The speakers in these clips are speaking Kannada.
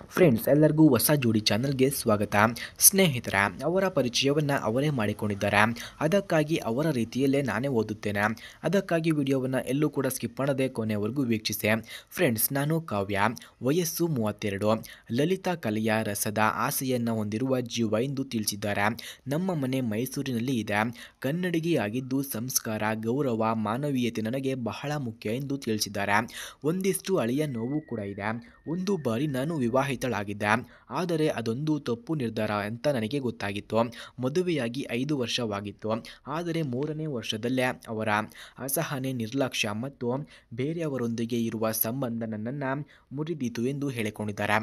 ಫ್ರೆಂಡ್ಸ್ ಎಲ್ಲರಿಗೂ ಹೊಸ ಜೋಡಿ ಚಾನಲ್ಗೆ ಸ್ವಾಗತ. ಸ್ನೇಹಿತರೆ, ಅವರ ಪರಿಚಯವನ್ನು ಅವರೇ ಮಾಡಿಕೊಂಡಿದ್ದಾರೆ. ಅದಕ್ಕಾಗಿ ಅವರ ರೀತಿಯಲ್ಲೇ ನಾನೇ ಓದುತ್ತೇನೆ. ಅದಕ್ಕಾಗಿ ವಿಡಿಯೋವನ್ನು ಎಲ್ಲೂ ಕೂಡ ಸ್ಕಿಪ್ ಮಾಡದೆ ಕೊನೆಯವರೆಗೂ ವೀಕ್ಷಿಸಿ. ಫ್ರೆಂಡ್ಸ್, ನಾನು ಕಾವ್ಯ, ವಯಸ್ಸು 32, ಲಲಿತಾ ಕಲೆಯ ರಸದ ಆಸೆಯನ್ನು ಹೊಂದಿರುವ ಜೀವ ಎಂದು ತಿಳಿಸಿದ್ದಾರೆ. ನಮ್ಮ ಮನೆ ಮೈಸೂರಿನಲ್ಲಿ ಇದೆ. ಕನ್ನಡಿಗೆಯಾಗಿದ್ದು ಸಂಸ್ಕಾರ, ಗೌರವ, ಮಾನವೀಯತೆ ನನಗೆ ಬಹಳ ಮುಖ್ಯ ಎಂದು ತಿಳಿಸಿದ್ದಾರೆ. ಒಂದಿಷ್ಟು ಹಳೆಯ ನೋವು ಕೂಡ ಇದೆ. ಒಂದು ಬಾರಿ ನಾನು ವಿವಾಹಿತಳಾಗಿದ್ದೆ. ಆದರೆ ಅದೊಂದು ತಪ್ಪು ನಿರ್ಧಾರ ಅಂತ ನನಗೆ ಗೊತ್ತಾಗಿತ್ತು. ಮದುವೆಯಾಗಿ 5 ವರ್ಷವಾಗಿತ್ತು. ಆದರೆ 3ನೇ ವರ್ಷದಲ್ಲೇ ಅವರ ಅಸಹನೆ, ನಿರ್ಲಕ್ಷ್ಯ ಮತ್ತು ಬೇರೆಯವರೊಂದಿಗೆ ಇರುವ ಸಂಬಂಧ ನನ್ನನ್ನು ಮುರಿದೀತು ಎಂದು ಹೇಳಿಕೊಂಡಿದ್ದಾರೆ.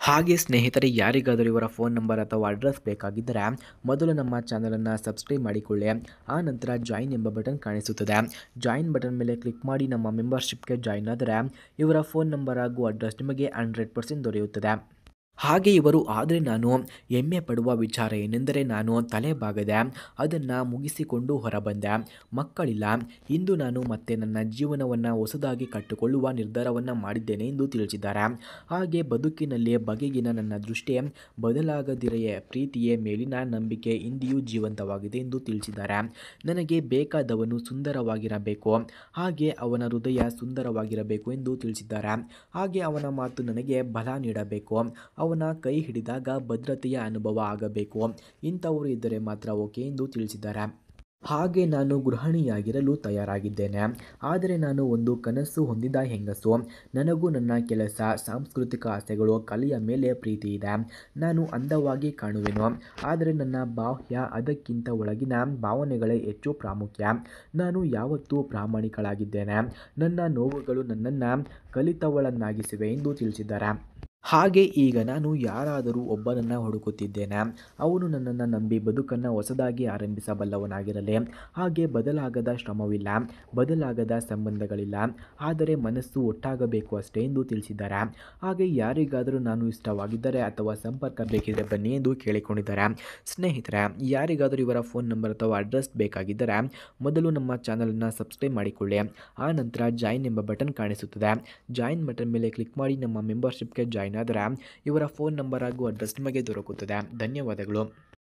ಹಾಗೆ ಸ್ನೇಹಿತರೆ, ಯಾರಿಗಾದರೂ ಇವರ ಫೋನ್ ನಂಬರ್ ಅಥವಾ ಅಡ್ರೆಸ್ ಬೇಕಾಗಿದ್ದರೆ ಮೊದಲು ನಮ್ಮ ಚಾನಲನ್ನು ಸಬ್ಸ್ಕ್ರೈಬ್ ಮಾಡಿಕೊಳ್ಳಿ. ಆ ನಂತರ ಜಾಯಿನ್ ಎಂಬ ಬಟನ್ ಕಾಣಿಸುತ್ತದೆ. ಜಾಯಿನ್ ಬಟನ್ ಮೇಲೆ ಕ್ಲಿಕ್ ಮಾಡಿ ನಮ್ಮ ಮೆಂಬರ್ಶಿಪ್ಗೆ ಜಾಯಿನ್ ಆದರೆ ಇವರ ಫೋನ್ ನಂಬರ್ ಹಾಗೂ ಅಡ್ರೆಸ್ ನಿಮಗೆ 100% ದೊರೆಯುತ್ತದೆ. ಹಾಗೆ ಇವರು ಆದರೆ ನಾನು ಹೆಮ್ಮೆ ಪಡುವ ವಿಚಾರ ಏನೆಂದರೆ, ನಾನು ತಲೆ ಬಾಗದೆ ಅದನ್ನು ಮುಗಿಸಿಕೊಂಡು ಹೊರಬಂದೆ. ಮಕ್ಕಳಿಲ್ಲ. ಇಂದು ನಾನು ಮತ್ತೆ ನನ್ನ ಜೀವನವನ್ನು ಹೊಸದಾಗಿ ಕಟ್ಟಿಕೊಳ್ಳುವ ನಿರ್ಧಾರವನ್ನು ಮಾಡಿದ್ದೇನೆ ಎಂದು ತಿಳಿಸಿದ್ದಾರೆ. ಹಾಗೆ ಬದುಕಿನಲ್ಲಿ ಬಗೆಗಿನ ನನ್ನ ದೃಷ್ಟಿ ಬದಲಾಗದಿರೆಯೇ ಪ್ರೀತಿಯೇ ಮೇಲಿನ ನಂಬಿಕೆ ಇಂದಿಯೂ ಜೀವಂತವಾಗಿದೆ ಎಂದು ತಿಳಿಸಿದ್ದಾರೆ. ನನಗೆ ಬೇಕಾದವನು ಸುಂದರವಾಗಿರಬೇಕು, ಹಾಗೆ ಅವನ ಹೃದಯ ಸುಂದರವಾಗಿರಬೇಕು ಎಂದು ತಿಳಿಸಿದ್ದಾರೆ. ಹಾಗೆ ಅವನ ಮಾತು ನನಗೆ ಬಲ ನೀಡಬೇಕು, ಅವನ ಕೈ ಹಿಡಿದಾಗ ಭದ್ರತೆಯ ಅನುಭವ ಆಗಬೇಕು. ಇಂಥವರು ಇದ್ದರೆ ಮಾತ್ರ ಓಕೆ ಎಂದು ತಿಳಿಸಿದ್ದಾರೆ. ಹಾಗೆ ನಾನು ಗೃಹಿಣಿಯಾಗಿರಲು ತಯಾರಾಗಿದ್ದೇನೆ. ಆದರೆ ನಾನು ಒಂದು ಕನಸು ಹೊಂದಿದ ಹೆಂಗಸು. ನನಗೂ ನನ್ನ ಕೆಲಸ, ಸಾಂಸ್ಕೃತಿಕ ಆಸೆಗಳು, ಕಲೆಯ ಮೇಲೆ ಪ್ರೀತಿ ಇದೆ. ನಾನು ಅಂದವಾಗಿ ಕಾಣುವೆನು, ಆದರೆ ನನ್ನ ಬಾಹ್ಯ ಅದಕ್ಕಿಂತ ಒಳಗಿನ ಭಾವನೆಗಳೇ ಹೆಚ್ಚು ಪ್ರಾಮುಖ್ಯ. ನಾನು ಯಾವತ್ತೂ ಪ್ರಾಮಾಣಿಕಳಾಗಿದ್ದೇನೆ. ನನ್ನ ನೋವುಗಳು ನನ್ನನ್ನು ಕಲಿತವಳನ್ನಾಗಿಸಿವೆ ಎಂದು ತಿಳಿಸಿದ್ದಾರೆ. ಹಾಗೆ ಈಗ ನಾನು ಯಾರಾದರೂ ಒಬ್ಬನನ್ನು ಹುಡುಕುತ್ತಿದ್ದೇನೆ. ಅವನು ನನ್ನನ್ನು ನಂಬಿ ಬದುಕನ್ನು ಹೊಸದಾಗಿ ಆರಂಭಿಸಬಲ್ಲವನಾಗಿರಲಿ. ಹಾಗೆ ಬದಲಾಗದ ಶ್ರಮವಿಲ್ಲ, ಬದಲಾಗದ ಸಂಬಂಧಗಳಿಲ್ಲ, ಆದರೆ ಮನಸ್ಸು ಒಟ್ಟಾಗಬೇಕು ಅಷ್ಟೇ ಎಂದು ತಿಳಿಸಿದ್ದಾರೆ. ಹಾಗೆ ಯಾರಿಗಾದರೂ ನಾನು ಇಷ್ಟವಾಗಿದ್ದರೆ ಅಥವಾ ಸಂಪರ್ಕ ಬೇಕಿದ್ದರೆ ಬನ್ನಿ ಎಂದು ಕೇಳಿಕೊಂಡಿದ್ದಾರೆ. ಸ್ನೇಹಿತರೆ, ಯಾರಿಗಾದರೂ ಇವರ ಫೋನ್ ನಂಬರ್ ಅಥವಾ ಅಡ್ರೆಸ್ ಬೇಕಾಗಿದ್ದರೆ ಮೊದಲು ನಮ್ಮ ಚಾನಲನ್ನು ಸಬ್ಸ್ಕ್ರೈಬ್ ಮಾಡಿಕೊಳ್ಳಿ. ಆ ನಂತರ ಜಾಯಿನ್ ಎಂಬ ಬಟನ್ ಕಾಣಿಸುತ್ತದೆ. ಜಾಯಿನ್ ಬಟನ್ ಮೇಲೆ ಕ್ಲಿಕ್ ಮಾಡಿ ನಮ್ಮ ಮೆಂಬರ್ಶಿಪ್ಗೆ ಜಾಯಿನ್ ಆದರೆ ಇವರ ಫೋನ್ ನಂಬರ್ ಹಾಗೂ ಅಡ್ರೆಸ್ ನಿಮಗೆ ದೊರಕುತ್ತದೆ. ಧನ್ಯವಾದಗಳು.